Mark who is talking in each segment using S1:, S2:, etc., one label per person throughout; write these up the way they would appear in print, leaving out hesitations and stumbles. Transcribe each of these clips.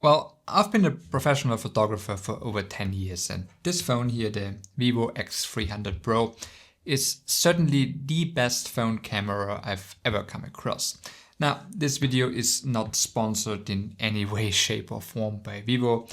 S1: Well, I've been a professional photographer for over 10 years, and this phone here, the Vivo X300 Pro, is certainly the best phone camera I've ever come across. Now, this video is not sponsored in any way, shape or form by Vivo,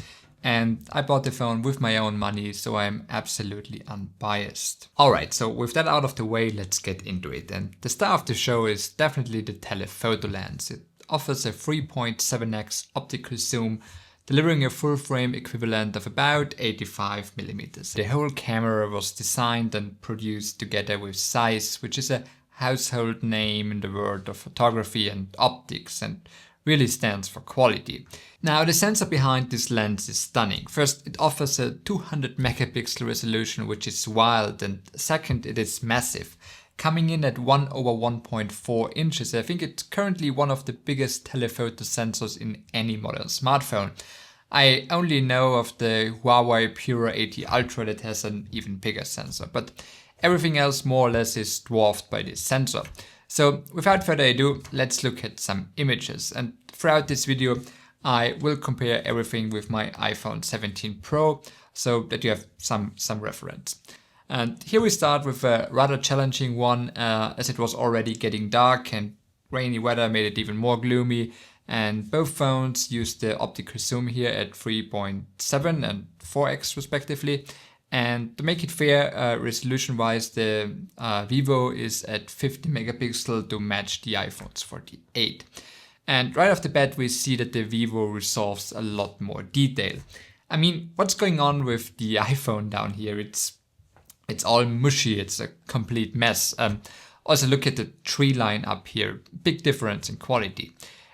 S1: and I bought the phone with my own money, so I'm absolutely unbiased. Alright, so with that out of the way, let's get into it. And the star of the show is definitely the Telephoto Lens. It offers a 3.7x optical zoom, delivering a full frame equivalent of about 85mm. The whole camera was designed and produced together with Zeiss, which is a household name in the world of photography and optics and really stands for quality. Now, the sensor behind this lens is stunning. First, it offers a 200 megapixel resolution, which is wild, and second, it is massive. Coming in at 1/1.4 inches, I think it's currently one of the biggest telephoto sensors in any modern smartphone. I only know of the Huawei Pura 80 Ultra that has an even bigger sensor, but everything else more or less is dwarfed by this sensor. So without further ado, let's look at some images, and throughout this video I will compare everything with my iPhone 17 Pro so that you have some reference. And here we start with a rather challenging one, as it was already getting dark and rainy weather made it even more gloomy, and both phones use the optical zoom here at 3.7 and 4x respectively. And to make it fair, resolution wise, the Vivo is at 50 megapixel to match the iPhone's 48. And right off the bat we see that the Vivo resolves a lot more detail. I mean, what's going on with the iPhone down here? It's all mushy, it's a complete mess. Also look at the tree line up here, big difference in quality.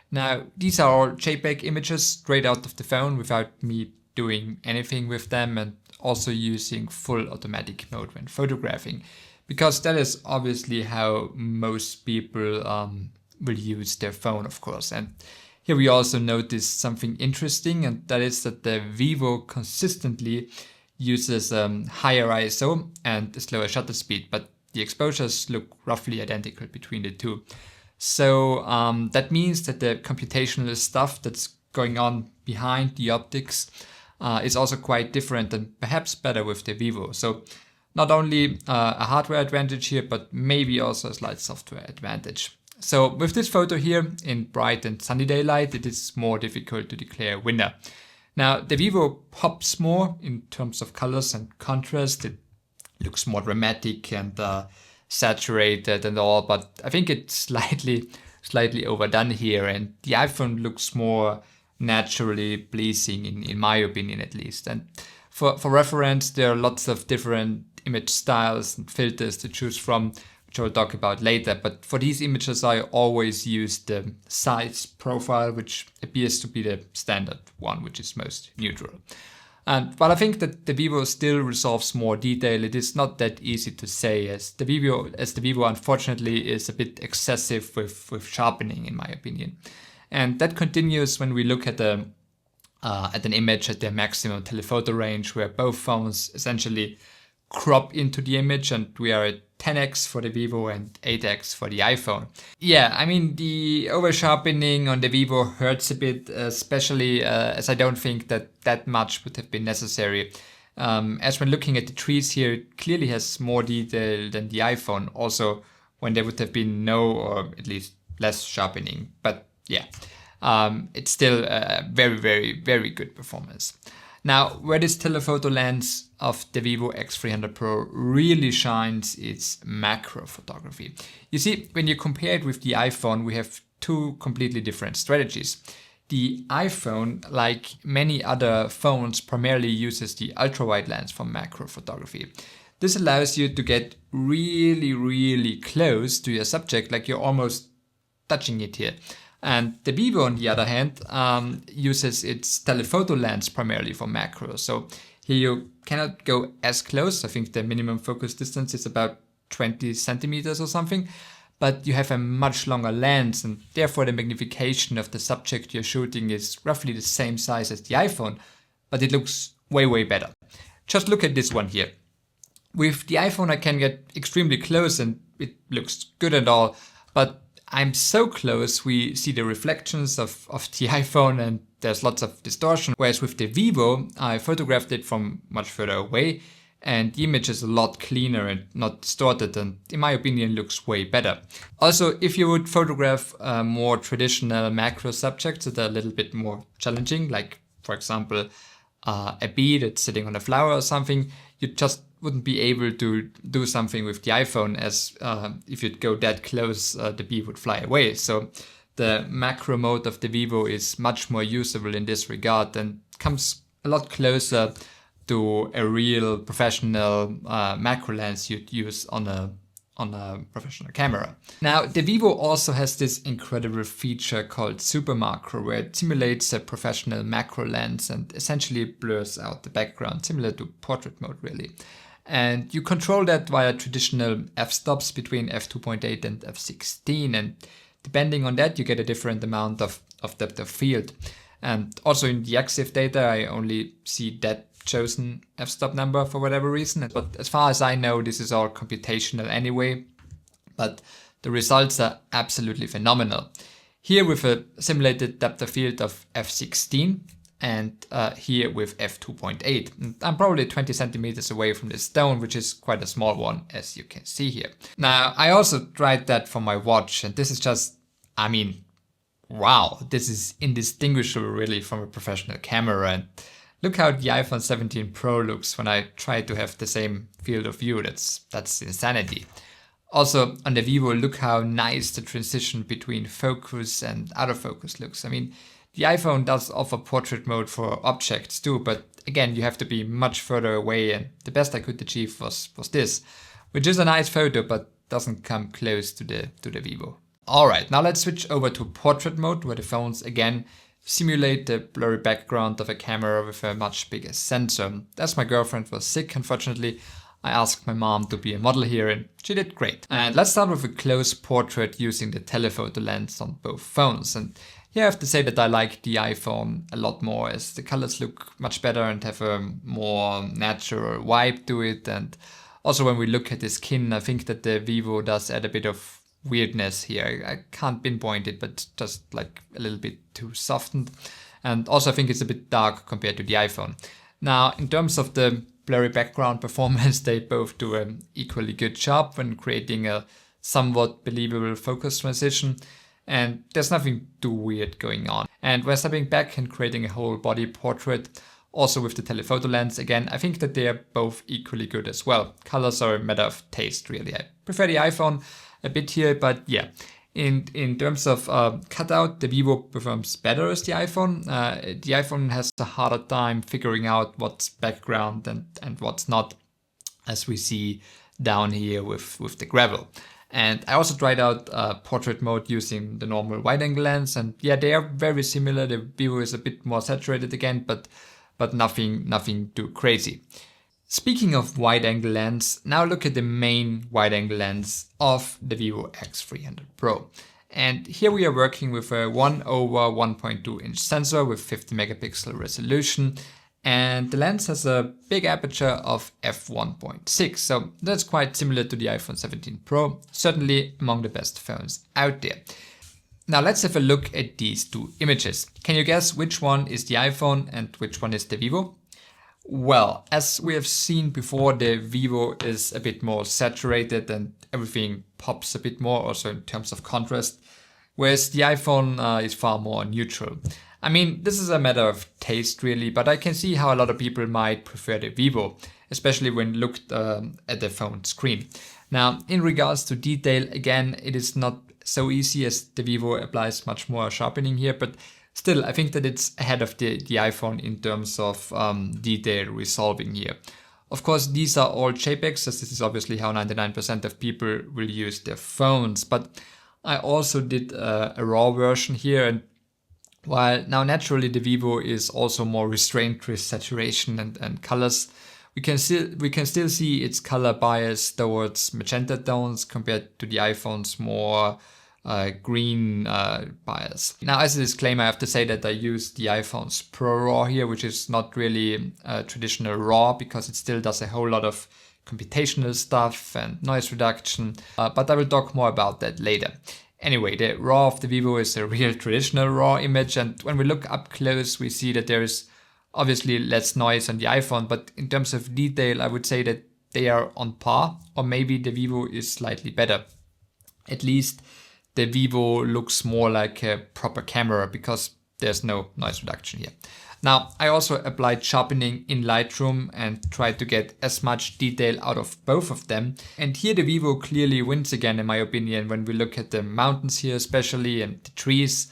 S1: Now, these are all JPEG images straight out of the phone without me doing anything with them, and also using full automatic mode when photographing, because that is obviously how most people will use their phone, of course. And here we also notice something interesting, and that is that the Vivo consistently uses higher ISO and a slower shutter speed, but the exposures look roughly identical between the two. So that means that the computational stuff that's going on behind the optics is also quite different and perhaps better with the Vivo. So not only a hardware advantage here, but maybe also a slight software advantage. So with this photo here in bright and sunny daylight, it is more difficult to declare a winner. Now, the Vivo pops more in terms of colors and contrast. It looks more dramatic and saturated and all, but I think it's slightly overdone here, and the iPhone looks more naturally pleasing in my opinion at least. And for reference, there are lots of different image styles and filters to choose from, which I'll talk about later, but for these images I always use the Zeiss profile, which appears to be the standard one, which is most neutral. And while I think that the Vivo still resolves more detail, it is not that easy to say, as the Vivo unfortunately is a bit excessive with sharpening in my opinion. And that continues when we look at an image at their maximum telephoto range, where both phones essentially crop into the image, and we are at 10x for the Vivo and 8x for the iPhone. Yeah, I mean, the over sharpening on the Vivo hurts a bit, especially as I don't think that much would have been necessary. As when looking at the trees here, it clearly has more detail than the iPhone, also when there would have been no, or at least less sharpening. But yeah, it's still a very good performance. Now, where this telephoto lens of the Vivo X300 Pro really shines is macro photography. You see, when you compare it with the iPhone, we have two completely different strategies. The iPhone, like many other phones, primarily uses the ultra-wide lens for macro photography. This allows you to get really close to your subject, like you're almost touching it here. And the Vivo, on the other hand, uses its telephoto lens primarily for macro. So here you cannot go as close. I think the minimum focus distance is about 20 centimeters or something. But you have a much longer lens, and therefore the magnification of the subject you're shooting is roughly the same size as the iPhone, but it looks way better. Just look at this one here. With the iPhone I can get extremely close and it looks good and all, but I'm so close we see the reflections of the iPhone, and there's lots of distortion. Whereas with the Vivo, I photographed it from much further away, and the image is a lot cleaner and not distorted, and in my opinion looks way better. Also, if you would photograph more traditional macro subjects that are a little bit more challenging, like for example a bee that's sitting on a flower or something, you just wouldn't be able to do something with the iPhone, as if you'd go that close, the bee would fly away. So the macro mode of the Vivo is much more usable in this regard and comes a lot closer to a real professional macro lens you'd use on a professional camera. Now, the Vivo also has this incredible feature called Super Macro, where it simulates a professional macro lens and essentially blurs out the background, similar to portrait mode really. And you control that via traditional f-stops between f2.8 and f16, and depending on that you get a different amount of depth of field. And also in the EXIF data I only see that chosen f-stop number for whatever reason, but as far as I know this is all computational anyway, but the results are absolutely phenomenal. Here with a simulated depth of field of f16 and here with f2.8. I'm probably 20 centimeters away from the stone, which is quite a small one, as you can see here. Now I also tried that for my watch, and this is just, I mean, wow, this is indistinguishable really from a professional camera. And look how the iPhone 17 Pro looks when I try to have the same field of view. That's insanity. Also on the Vivo, look how nice the transition between focus and out of focus looks. I mean, the iPhone does offer portrait mode for objects too, but again, you have to be much further away, and the best I could achieve was this, which is a nice photo, but doesn't come close to the Vivo. Alright, now let's switch over to portrait mode, where the phones again simulate the blurry background of a camera with a much bigger sensor. As my girlfriend was sick, unfortunately, I asked my mom to be a model here, and she did great. And let's start with a close portrait using the telephoto lens on both phones. And here I have to say that I like the iPhone a lot more, as the colors look much better and have a more natural vibe to it. And also when we look at the skin, I think that the Vivo does add a bit of weirdness here. I can't pinpoint it, but just like a little bit too softened. And also I think it's a bit dark compared to the iPhone. Now, in terms of the blurry background performance, they both do an equally good job when creating a somewhat believable focus transition, and there's nothing too weird going on. And when stepping back and creating a whole body portrait, also with the telephoto lens, again, I think that they are both equally good as well. Colors are a matter of taste really. I prefer the iPhone a bit here, but yeah. In terms of cutout, the Vivo performs better as the iPhone. The iPhone has a harder time figuring out what's background and what's not, as we see down here with the gravel. And I also tried out portrait mode using the normal wide-angle lens, and yeah, they are very similar. The Vivo is a bit more saturated again, but nothing too crazy. Speaking of wide-angle lens, now look at the main wide-angle lens of the Vivo X300 Pro. And here we are working with a 1/1.2 inch sensor with 50 megapixel resolution, and the lens has a big aperture of f1.6, so that's quite similar to the iPhone 17 Pro, certainly among the best phones out there. Now let's have a look at these two images. Can you guess which one is the iPhone and which one is the Vivo? Well, as we have seen before, the Vivo is a bit more saturated and everything pops a bit more, also in terms of contrast, whereas the iPhone is far more neutral. I mean, this is a matter of taste really, but I can see how a lot of people might prefer the Vivo, especially when looked at the phone screen. Now, in regards to detail, again, it is not so easy, as the Vivo applies much more sharpening here, but still, I think that it's ahead of the iPhone in terms of detail resolving here. Of course, these are all JPEGs, as this is obviously how 99% of people will use their phones. But I also did a RAW version here, and while now naturally the Vivo is also more restrained with saturation and colors, we can still see its color bias towards magenta tones compared to the iPhone's more green bias. Now, as a disclaimer, I have to say that I use the iPhone's Pro RAW here, which is not really traditional RAW because it still does a whole lot of computational stuff and noise reduction, but I will talk more about that later. Anyway, the RAW of the Vivo is a real traditional RAW image, and when we look up close, we see that there is obviously less noise on the iPhone, but in terms of detail, I would say that they are on par, or maybe the Vivo is slightly better. At least the Vivo looks more like a proper camera because there's no noise reduction here. Now, I also applied sharpening in Lightroom and tried to get as much detail out of both of them. And here the Vivo clearly wins again, in my opinion, when we look at the mountains here especially and the trees.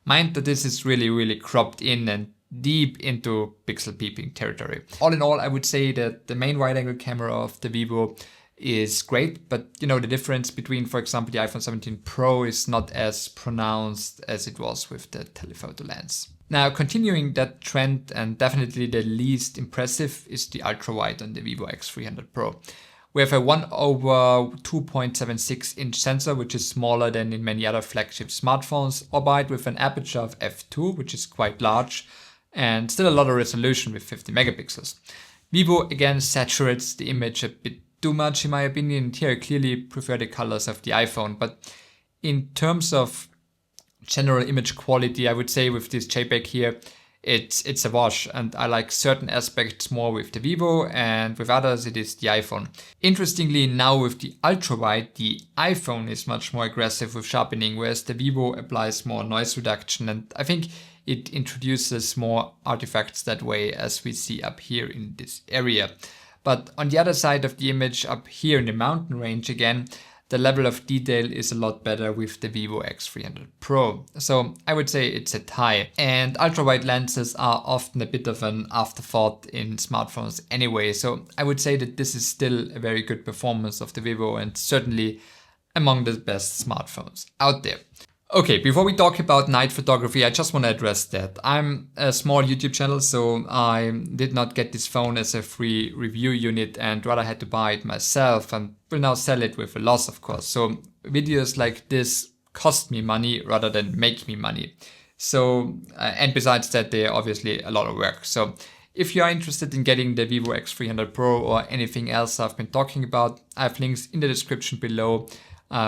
S1: Mind that this is really cropped in and deep into pixel peeping territory. All in all, I would say that the main wide angle camera of the Vivo is great, but you know, the difference between, for example, the iPhone 17 Pro is not as pronounced as it was with the Telephoto Lens. Now, continuing that trend, and definitely the least impressive, is the ultra wide on the Vivo X300 Pro. We have a 1/2.76 inch sensor, which is smaller than in many other flagship smartphones, albeit with an aperture of f2, which is quite large, and still a lot of resolution with 50 megapixels. Vivo again saturates the image a bit too much, in my opinion, and here I clearly prefer the colors of the iPhone. But in terms of general image quality, I would say with this JPEG here, it's a wash, and I like certain aspects more with the Vivo, and with others it is the iPhone. Interestingly, now with the ultra wide, the iPhone is much more aggressive with sharpening, whereas the Vivo applies more noise reduction, and I think it introduces more artifacts that way, as we see up here in this area. But on the other side of the image, up here in the mountain range again, the level of detail is a lot better with the Vivo X300 Pro. So I would say it's a tie. And ultra-wide lenses are often a bit of an afterthought in smartphones anyway. So I would say that this is still a very good performance of the Vivo and certainly among the best smartphones out there. Okay, before we talk about night photography, I just want to address that. I'm a small YouTube channel, so I did not get this phone as a free review unit and rather had to buy it myself and will now sell it with a loss, of course. So videos like this cost me money rather than make me money. So, and besides that, they're obviously a lot of work. So if you are interested in getting the Vivo X300 Pro or anything else I've been talking about, I have links in the description below.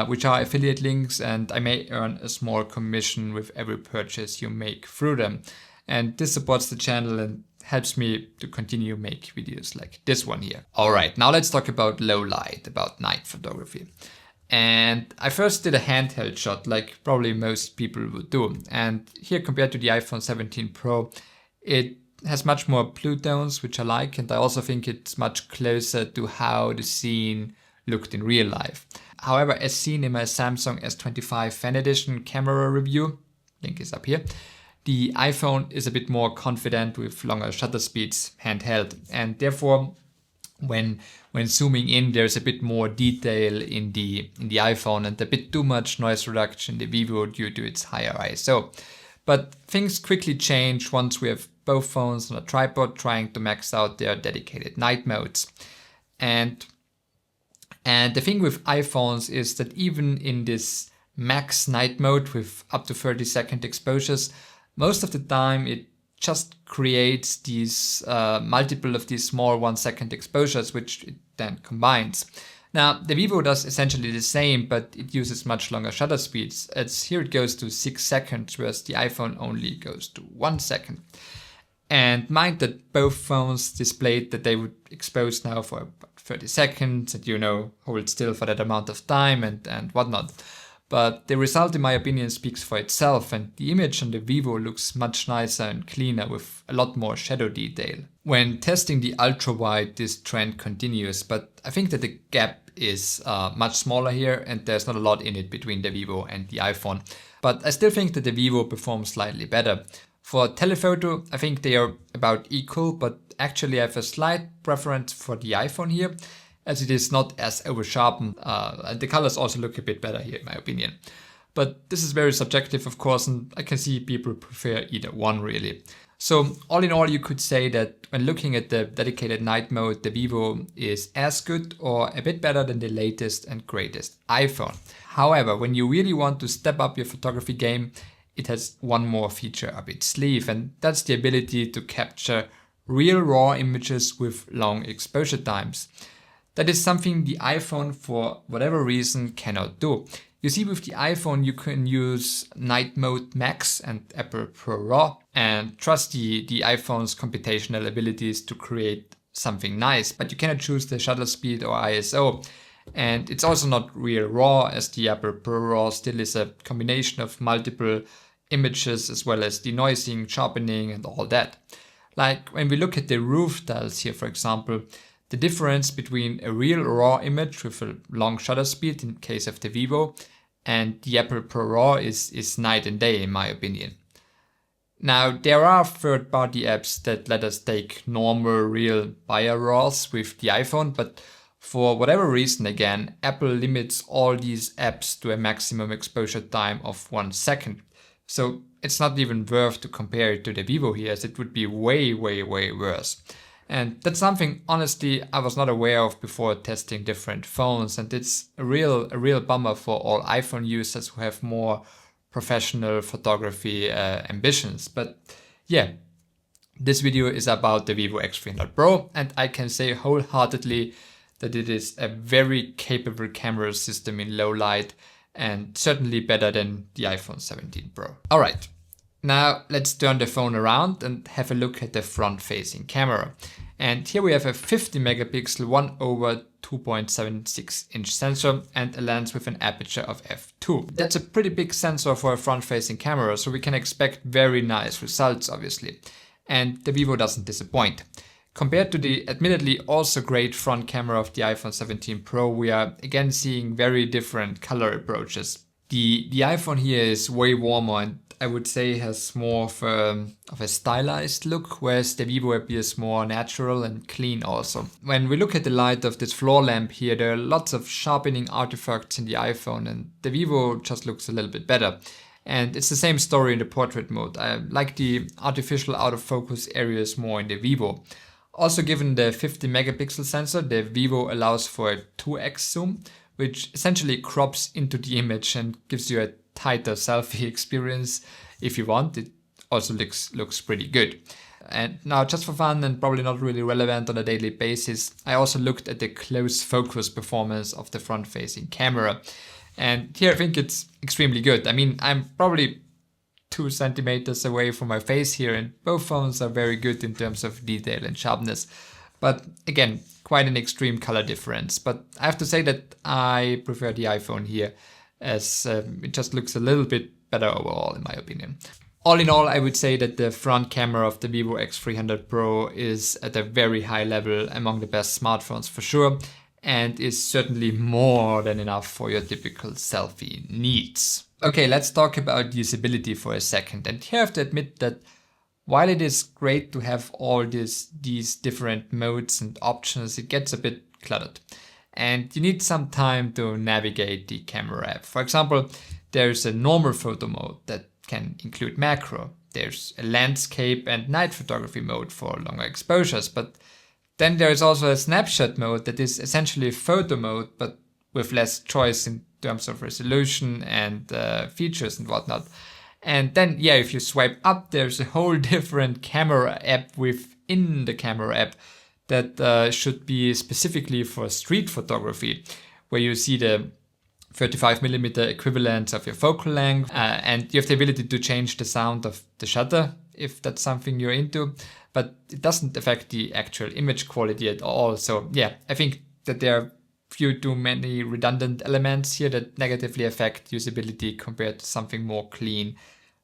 S1: Which are affiliate links, and I may earn a small commission with every purchase you make through them. And this supports the channel and helps me to continue make videos like this one here. Alright, now let's talk about low light, about night photography. And I first did a handheld shot like probably most people would do. And here compared to the iPhone 17 Pro, it has much more blue tones, which I like, and I also think it's much closer to how the scene looked in real life. However, as seen in my Samsung S25 Fan Edition camera review, link is up here, the iPhone is a bit more confident with longer shutter speeds handheld, and therefore when zooming in there's a bit more detail in the iPhone and a bit too much noise reduction in the Vivo due to its higher ISO. But things quickly change once we have both phones on a tripod trying to max out their dedicated night modes. And the thing with iPhones is that even in this max night mode with up to 30-second exposures, most of the time it just creates these multiple of these small 1-second exposures, which it then combines. Now, the Vivo does essentially the same, but it uses much longer shutter speeds, as here it goes to 6 seconds, whereas the iPhone only goes to 1 second. And mind that both phones displayed that they would expose now for about 30 seconds and, you know, hold still for that amount of time and whatnot. But the result, in my opinion, speaks for itself, and the image on the Vivo looks much nicer and cleaner with a lot more shadow detail. When testing the ultra-wide, this trend continues, but I think that the gap is much smaller here and there's not a lot in it between the Vivo and the iPhone. But I still think that the Vivo performs slightly better. For telephoto, I think they are about equal, but actually I have a slight preference for the iPhone here, as it is not as over-sharpened, and the colors also look a bit better here in my opinion. But this is very subjective, of course, and I can see people prefer either one really. So all in all, you could say that when looking at the dedicated night mode, the Vivo is as good or a bit better than the latest and greatest iPhone. However, when you really want to step up your photography game, it has one more feature up its sleeve, and that's the ability to capture real raw images with long exposure times. That is something the iPhone, for whatever reason, cannot do. You see, with the iPhone you can use Night Mode Max and Apple Pro RAW and trust the iPhone's computational abilities to create something nice, but you cannot choose the shutter speed or ISO. And it's also not real RAW, as the Apple Pro RAW still is a combination of multiple images as well as denoising, sharpening and all that. Like when we look at the roof tiles here, for example, the difference between a real RAW image with a long shutter speed in case of the Vivo and the Apple Pro RAW is night and day in my opinion. Now there are third-party apps that let us take normal real Bayer RAWs with the iPhone, but for whatever reason, again, Apple limits all these apps to a maximum exposure time of 1 second. So it's not even worth to compare it to the Vivo here, as it would be way worse. And that's something, honestly, I was not aware of before testing different phones, and it's a real bummer for all iPhone users who have more professional photography ambitions. But yeah, this video is about the Vivo X300 Pro, and I can say wholeheartedly that it is a very capable camera system in low light, and certainly better than the iPhone 17 Pro. Alright, now let's turn the phone around and have a look at the front-facing camera. And here we have a 50 megapixel 1/2.76 inch sensor and a lens with an aperture of f2. That's a pretty big sensor for a front-facing camera, so we can expect very nice results obviously. And the Vivo doesn't disappoint. Compared to the admittedly also great front camera of the iPhone 17 Pro, we are again seeing very different color approaches. The iPhone here is way warmer and I would say has more of a stylized look, whereas the Vivo appears more natural and clean also. When we look at the light of this floor lamp here, there are lots of sharpening artifacts in the iPhone, and the Vivo just looks a little bit better. And it's the same story in the portrait mode. I like the artificial out of focus areas more in the Vivo. Also, given the 50 megapixel sensor, the Vivo allows for a 2x zoom, which essentially crops into the image and gives you a tighter selfie experience if you want. It also looks pretty good. And now, just for fun and probably not really relevant on a daily basis, I also looked at the close focus performance of the front-facing camera. And here I think it's extremely good. I mean, I'm probably 2 centimeters away from my face here, and both phones are very good in terms of detail and sharpness. But again, quite an extreme color difference. But I have to say that I prefer the iPhone here, as it just looks a little bit better overall in my opinion. All in all, I would say that the front camera of the Vivo X300 Pro is at a very high level, among the best smartphones for sure, and is certainly more than enough for your typical selfie needs. Okay, let's talk about usability for a second. And here I have to admit that while it is great to have all these different modes and options, it gets a bit cluttered. And you need some time to navigate the camera app. For example, there's a normal photo mode that can include macro. There's a landscape and night photography mode for longer exposures. But then there's also a snapshot mode that is essentially a photo mode, but with less choice in terms of resolution and features and whatnot. And then, yeah, if you swipe up, there's a whole different camera app within the camera app that should be specifically for street photography, where you see the 35mm equivalent of your focal length, and you have the ability to change the sound of the shutter if that's something you're into, but it doesn't affect the actual image quality at all. So yeah, I think that there are few too many redundant elements here that negatively affect usability compared to something more clean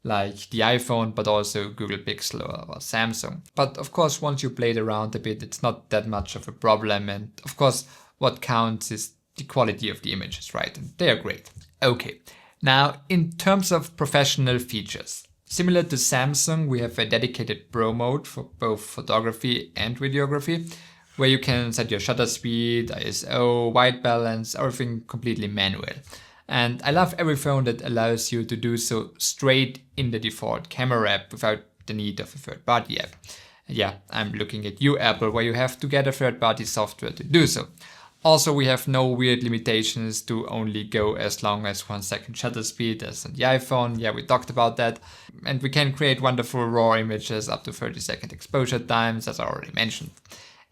S1: like the iPhone, but also Google Pixel or Samsung. But of course, once you played around a bit, it's not that much of a problem. And of course, what counts is the quality of the images, right? And they are great. Okay, now in terms of professional features, similar to Samsung, we have a dedicated Pro mode for both photography and videography, where you can set your shutter speed, ISO, white balance, everything completely manual. And I love every phone that allows you to do so straight in the default camera app without the need of a third-party app. Yeah, I'm looking at you, Apple, where you have to get a third-party software to do so. Also, we have no weird limitations to only go as long as 1 second shutter speed as on the iPhone. Yeah, we talked about that. And we can create wonderful RAW images up to 30-second exposure times, as I already mentioned.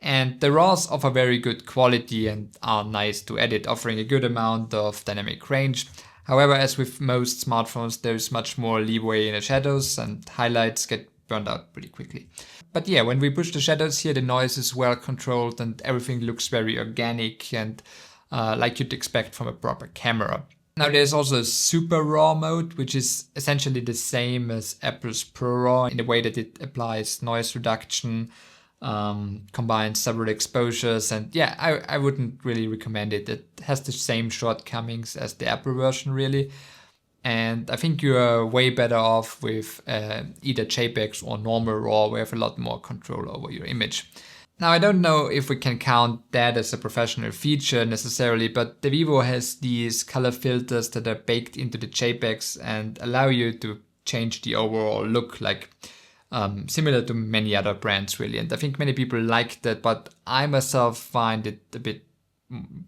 S1: And the RAWs offer very good quality and are nice to edit, offering a good amount of dynamic range. However, as with most smartphones, there's much more leeway in the shadows and highlights get burned out pretty quickly. But yeah, when we push the shadows here, the noise is well controlled and everything looks very organic and like you'd expect from a proper camera. Now there's also a super raw mode, which is essentially the same as Apple's Pro RAW in the way that it applies noise reduction, combines several exposures, and yeah, I wouldn't really recommend it. It has the same shortcomings as the Apple version really. And I think you're way better off with either JPEGs or normal RAW, where you have a lot more control over your image. Now, I don't know if we can count that as a professional feature necessarily, but the Vivo has these color filters that are baked into the JPEGs and allow you to change the overall look, like similar to many other brands really. And I think many people like that, but I myself find it a bit,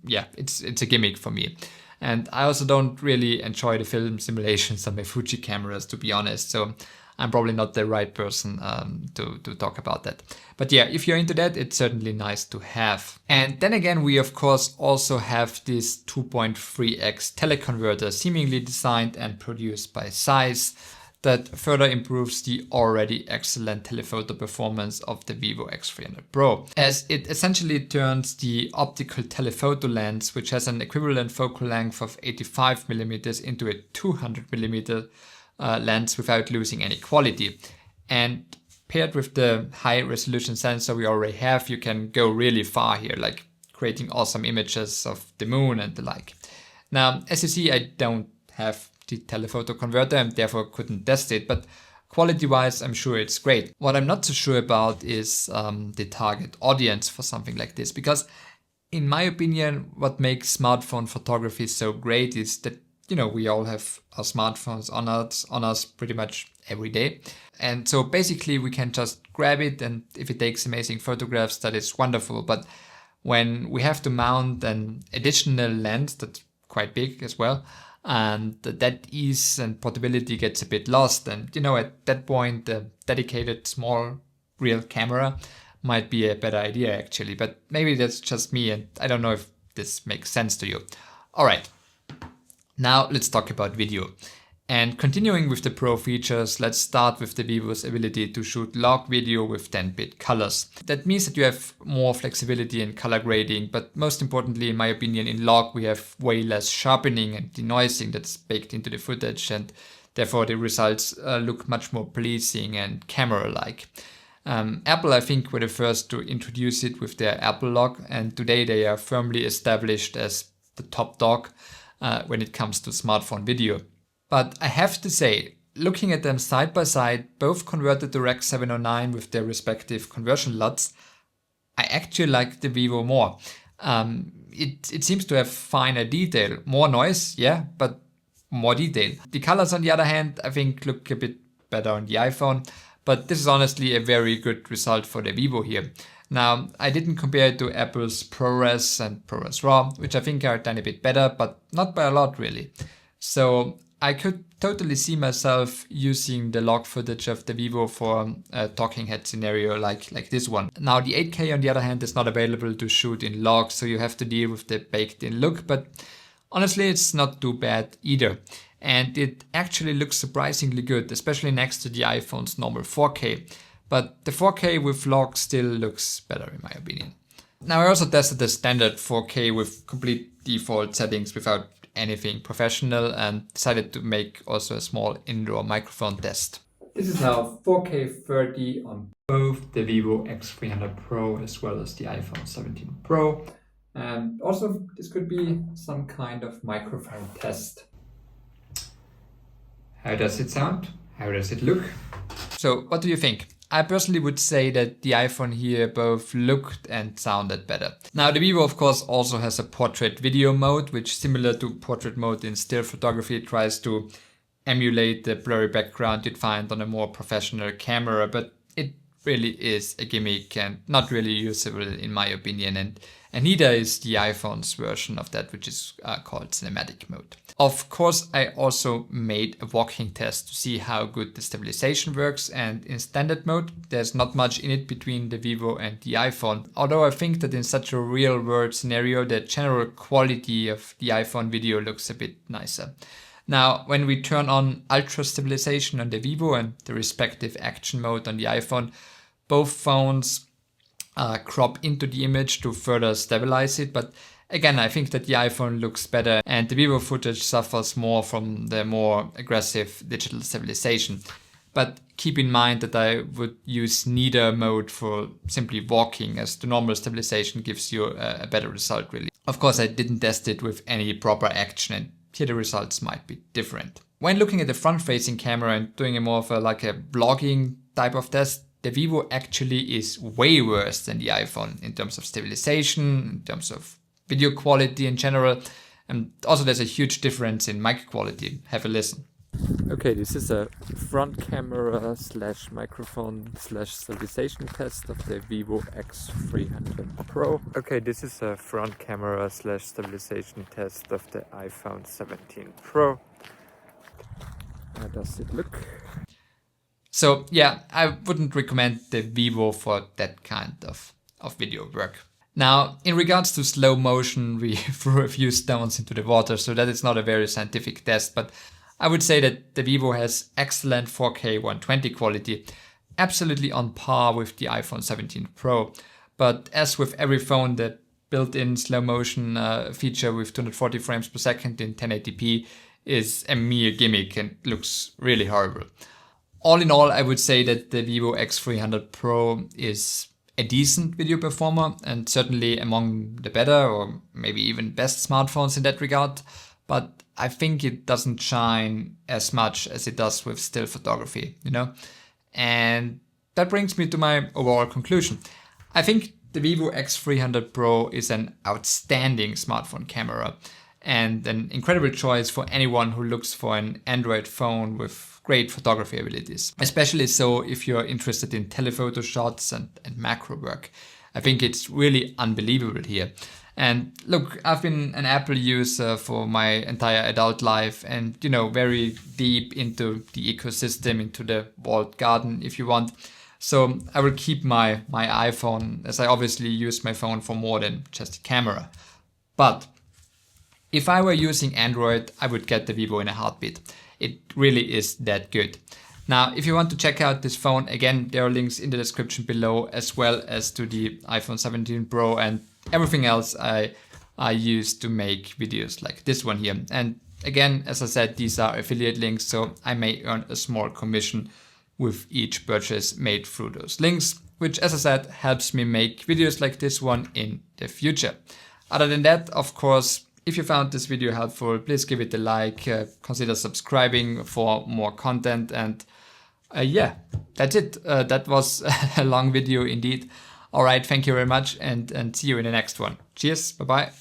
S1: yeah, it's a gimmick for me. And I also don't really enjoy the film simulations on my Fuji cameras, to be honest. So I'm probably not the right person to talk about that. But yeah, if you're into that, it's certainly nice to have. And then again, we of course also have this 2.3x teleconverter seemingly designed and produced by Zeiss that further improves the already excellent telephoto performance of the Vivo X300 Pro, as it essentially turns the optical telephoto lens, which has an equivalent focal length of 85mm, into a 200mm lens without losing any quality. And paired with the high resolution sensor we already have, you can go really far here, like creating awesome images of the moon and the like. Now, as you see, I don't have the telephoto converter and therefore couldn't test it, but quality wise, I'm sure it's great. What I'm not so sure about is the target audience for something like this, because in my opinion, what makes smartphone photography so great is that, you know, we all have our smartphones on us pretty much every day. And so basically we can just grab it, and if it takes amazing photographs, that is wonderful. But when we have to mount an additional lens that's quite big as well, and that ease and portability gets a bit lost, and you know, at that point a dedicated small real camera might be a better idea actually. But maybe that's just me, and I don't know if this makes sense to you. All right, now let's talk about video. And continuing with the Pro features, let's start with the Vivo's ability to shoot log video with 10-bit colors. That means that you have more flexibility in color grading, but most importantly, in my opinion, in log we have way less sharpening and denoising that's baked into the footage, and therefore the results look much more pleasing and camera-like. Apple, I think, were the first to introduce it with their Apple Log, and today they are firmly established as the top dog when it comes to smartphone video. But I have to say, looking at them side by side, both converted to Rec. 709 with their respective conversion LUTs, I actually like the Vivo more. It seems to have finer detail, more noise, yeah, but more detail. The colors, on the other hand, I think look a bit better on the iPhone, but this is honestly a very good result for the Vivo here. Now, I didn't compare it to Apple's ProRes and ProRes RAW, which I think are a tiny bit better, but not by a lot really. So I could totally see myself using the log footage of the Vivo for a talking head scenario like this one. Now the 8K on the other hand is not available to shoot in log, so you have to deal with the baked in look, but honestly it's not too bad either. And it actually looks surprisingly good, especially next to the iPhone's normal 4K. But the 4K with log still looks better in my opinion. Now I also tested the standard 4K with complete default settings without anything professional, and decided to make also a small indoor microphone test. This is now 4K 30 on both the Vivo X300 Pro as well as the iPhone 17 Pro. And also this could be some kind of microphone test. How does it sound? How does it look? So what do you think? I personally would say that the iPhone here both looked and sounded better. Now the Vivo of course also has a portrait video mode, which similar to portrait mode in still photography tries to emulate the blurry background you'd find on a more professional camera, but it really is a gimmick and not really usable in my opinion, and neither is the iPhone's version of that, which is called cinematic mode. Of course, I also made a walking test to see how good the stabilization works, and in standard mode, there's not much in it between the Vivo and the iPhone. Although I think that in such a real world scenario, the general quality of the iPhone video looks a bit nicer. Now, when we turn on ultra stabilization on the Vivo and the respective action mode on the iPhone, both phones crop into the image to further stabilize it. But again, I think that the iPhone looks better and the Vivo footage suffers more from the more aggressive digital stabilization. But keep in mind that I would use neither mode for simply walking, as the normal stabilization gives you a better result really. Of course, I didn't test it with any proper action, and here the results might be different. When looking at the front-facing camera and doing a more of a vlogging type of test, the Vivo actually is way worse than the iPhone in terms of stabilization, in terms of video quality in general, and also there's a huge difference in mic quality. Have a listen. Okay, this is a front camera / microphone / stabilization test of the Vivo X300 Pro. Okay, this is a front camera / stabilization test of the iPhone 17 Pro. How does it look? So yeah, I wouldn't recommend the Vivo for that kind of video work. Now, in regards to slow motion, we threw a few stones into the water, so that is not a very scientific test, but I would say that the Vivo has excellent 4K 120 quality, absolutely on par with the iPhone 17 Pro. But as with every phone, the built-in slow motion feature with 240 frames per second in 1080p is a mere gimmick and looks really horrible. All in all, I would say that the Vivo X300 Pro is a decent video performer and certainly among the better or maybe even best smartphones in that regard. But I think it doesn't shine as much as it does with still photography, you know? And that brings me to my overall conclusion. I think the Vivo X300 Pro is an outstanding smartphone camera and an incredible choice for anyone who looks for an Android phone with great photography abilities. Especially so if you're interested in telephoto shots and macro work. I think it's really unbelievable here. And look, I've been an Apple user for my entire adult life and, you know, very deep into the ecosystem, into the walled garden, if you want. So I will keep my iPhone, as I obviously use my phone for more than just a camera. But if I were using Android, I would get the Vivo in a heartbeat. It really is that good. Now, if you want to check out this phone, again, there are links in the description below, as well as to the iPhone 17 Pro and everything else I use to make videos like this one here. And again, as I said, these are affiliate links, so I may earn a small commission with each purchase made through those links, which, as I said, helps me make videos like this one in the future. Other than that, of course, if you found this video helpful, please give it a like, consider subscribing for more content, and yeah, that's it. That was a long video indeed. All right, thank you very much, and see you in the next one. Cheers, bye-bye.